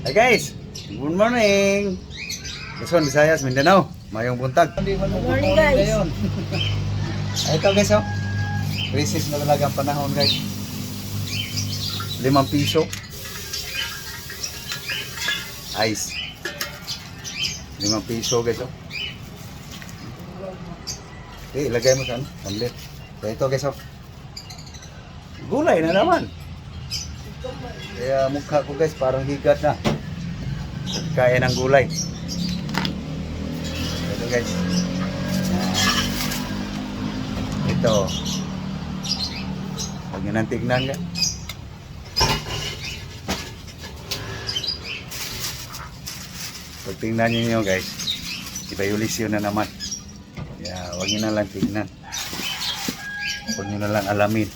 Hi guys, good morning. Luzon, Visayas, Mindanao. Mayong buntag. Good morning, guys. Ay, ito guys, oh. Crisis na talaga ang panahon guys. 5 piso. Ice. 5 piso guys, oh. Okay, ilagay mo saan? Samlit. Kaya ito guys, oh. Gulay na naman. Kaya mukha ko guys, parang higat na. Kaya ng gulay. Ito guys. Ito. Huwag nyo nang tignan ka. Pag tingnan nyo guys, iba yung lisyon na naman. Kaya huwag nyo na lang tignan. Huwag nyo na lang alamin.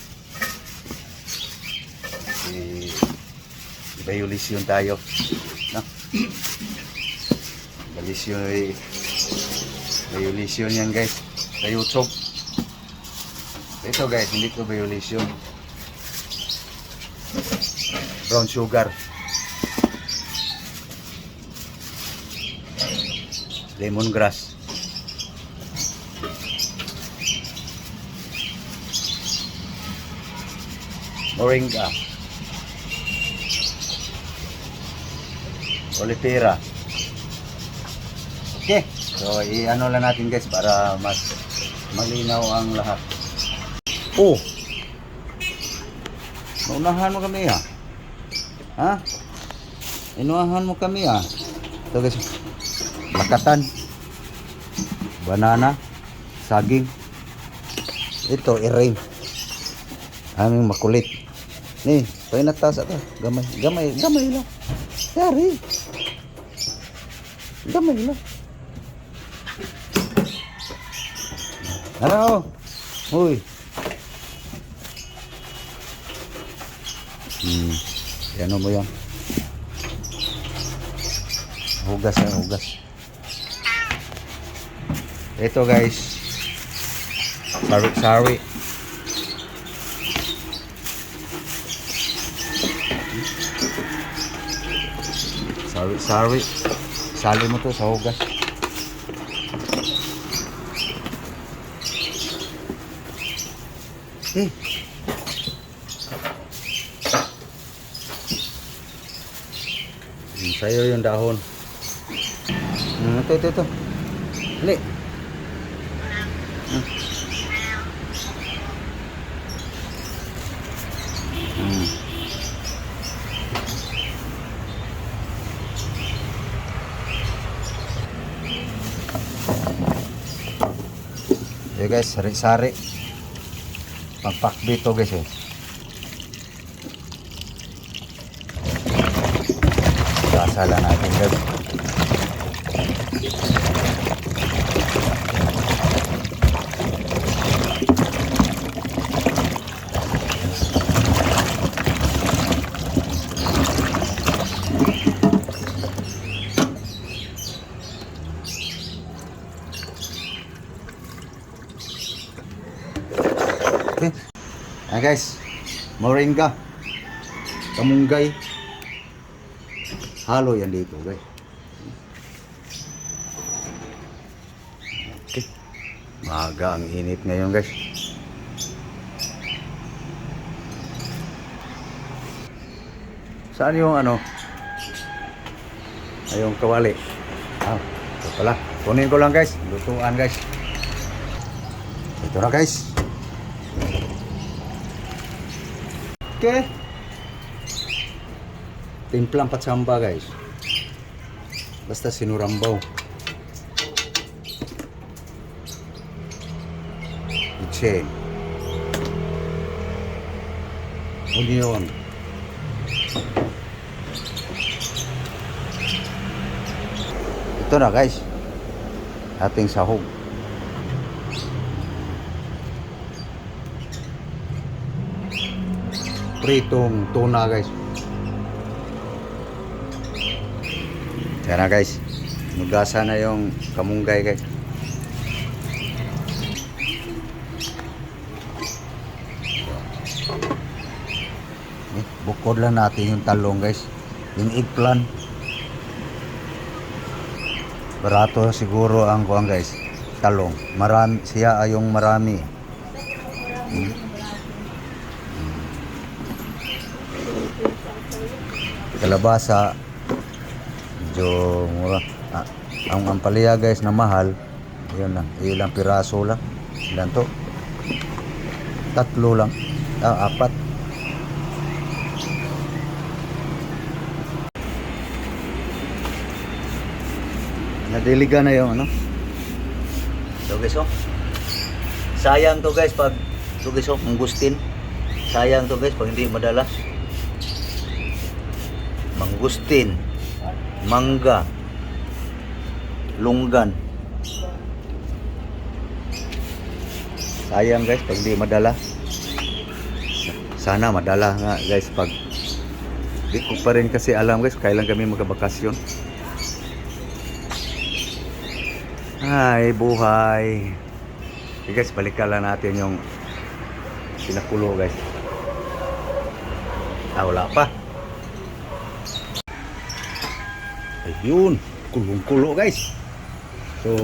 Iba yung lisyon tayo. No? Violation yan guys sa YouTube. Ito guys, hindi ko violation. Brown sugar, lemongrass, moringa, olipera. Okay, so i-ano lang natin guys para mas malinaw ang lahat. Oh, naunahan mo kami ha. Ha? Inuahan mo kami ha. Ito guys, lakatan, banana, saging. Ito, iring. Aming makulit. Ni, painatas ito. Gamay lang. Yari. Gamay lang. Ano? Uy. Ano mo yan? Hugas na hugas. Ito guys, sari-sari. Sari-sari. Sali mo to sa hugas. Sayo yung dahon. Ito. Dali. Okay guys, sari-sari. Pagpakbit to guys eh. Sasala natin guys. Okay. Ayan guys, moringa, kamunggay, halo yan dito guys. Okay. Maga ang init ngayon guys. Saan yung ano? Ay, yung kawali. Ito pala. Kunin ko lang guys. Lutuan guys. Ito na guys. Okay. Timplang patsamba guys. Basta sinurambaw. Itse. Onion. Ito na guys. Ating sahog. Pritong tuna guys. Yan na guys. Nugasa na yung kamunggay guys. Bukod lang natin yung talong guys. Yung eggplant. barato siguro ang kuan guys. Talong. Marami siya ayong marami. Hmm. Kalabasa medyo mura. Ang ampalaya guys na mahal, yun lang, ilang piraso lang. Ilan to? 3 lang. 4. Nadiliga na yung ano. So guys, oh. Sayang to guys pag so guys, oh, mangustin. Sayang to guys pag hindi madala. Mangustin, mangga, lunggan. Sayang guys pag hindi madala. Sana madala nga guys pag di ko pa rin kasi alam guys kailan kami magkabakasyon. Ay, buhay. Okay guys, balikan lang natin yung pinakulo guys. Wala pa. Ayun, kulong-kulo guys. So,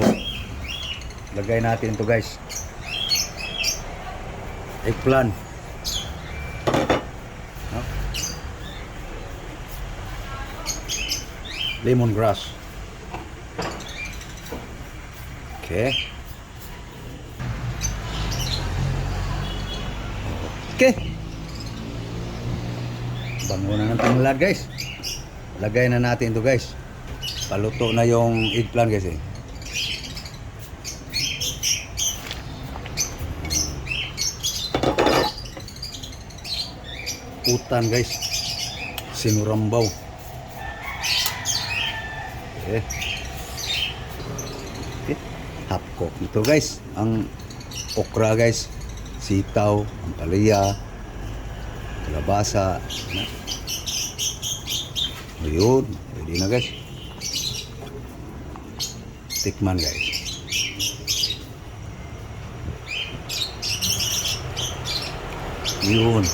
lagay natin to guys. Eggplant. No? Lemongrass. Okay. Okay. Bango na ng tanglad guys. Lagay na natin to guys. Paluto na yung eggplant guys eh. Utan guys. Sinurambaw. Okay. Okay. Half cook ito guys. Ang okra guys. Sitaw, ampalaya, kalabasa. Ayun. Pwede na guys. Tikman guys. Yun.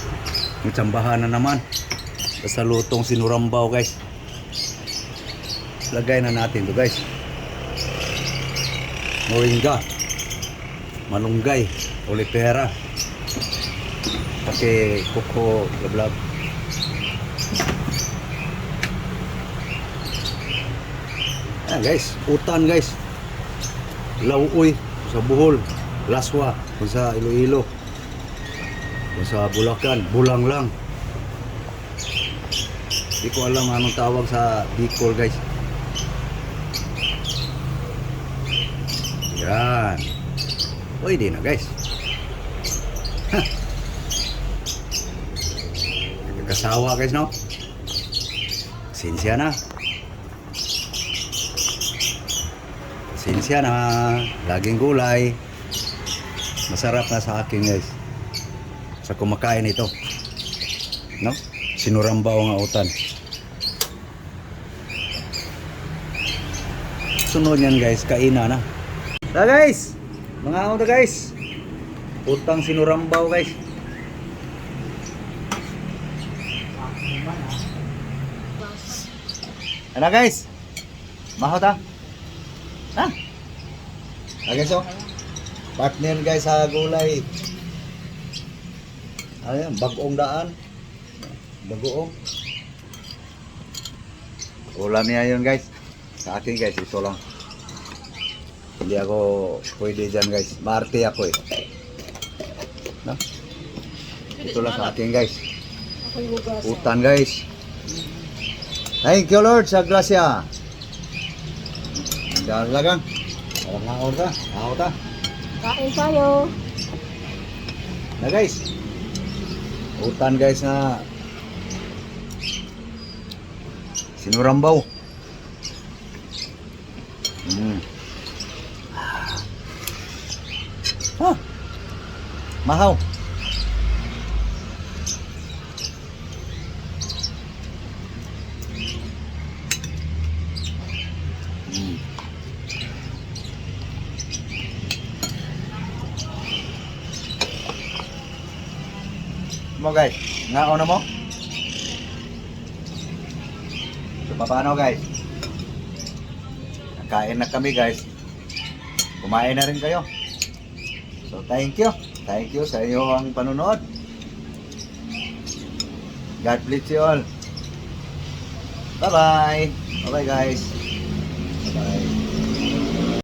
May tsambahan na naman. Basta lutong sinurambaw guys. Lagay na natin to guys. Moringa. Malunggay. Olipera. Pati kuko lablab. Guys, utan guys. Lauoy sa Bohol, Laswa, sa Iloilo. Sa Bulacan, bulang lang. Hindi ko alam anong tawag sa Bicol guys. Yan. Pwede na guys. Nagkakasawa guys no? Sinsya na. Sinsya na. Laging gulay. Masarap na sa akin guys. Sa kumakain ito, no? Sinurambaw nga utan. Sunod yan guys, kaina na. Guys, mga ano guys, utang sinurambaw guys. Ano guys? Mahot ha? Ha? Guys oh, partner guys sa gulay. Ayan, bagong daan. Bagoong. Ulam niya yun guys. Sa akin guys, ito lang. Hindi ako pwede dyan guys. Maarte ako eh. No? Ito lang sa akin guys. Utan guys. Thank you Lord sa grasya. Diyan lagang. Parang naon ka. Naon ka. Kain tayo. Na guys. Utan guys na sinurambaw. Mahaw. Mo guys, ngaon na mo? So paano guys? magkain na kami guys. Kumain na rin kayo. So thank you. Thank you sa iyong panunood. God bless you all. Bye-bye. Bye-bye guys. Bye-bye.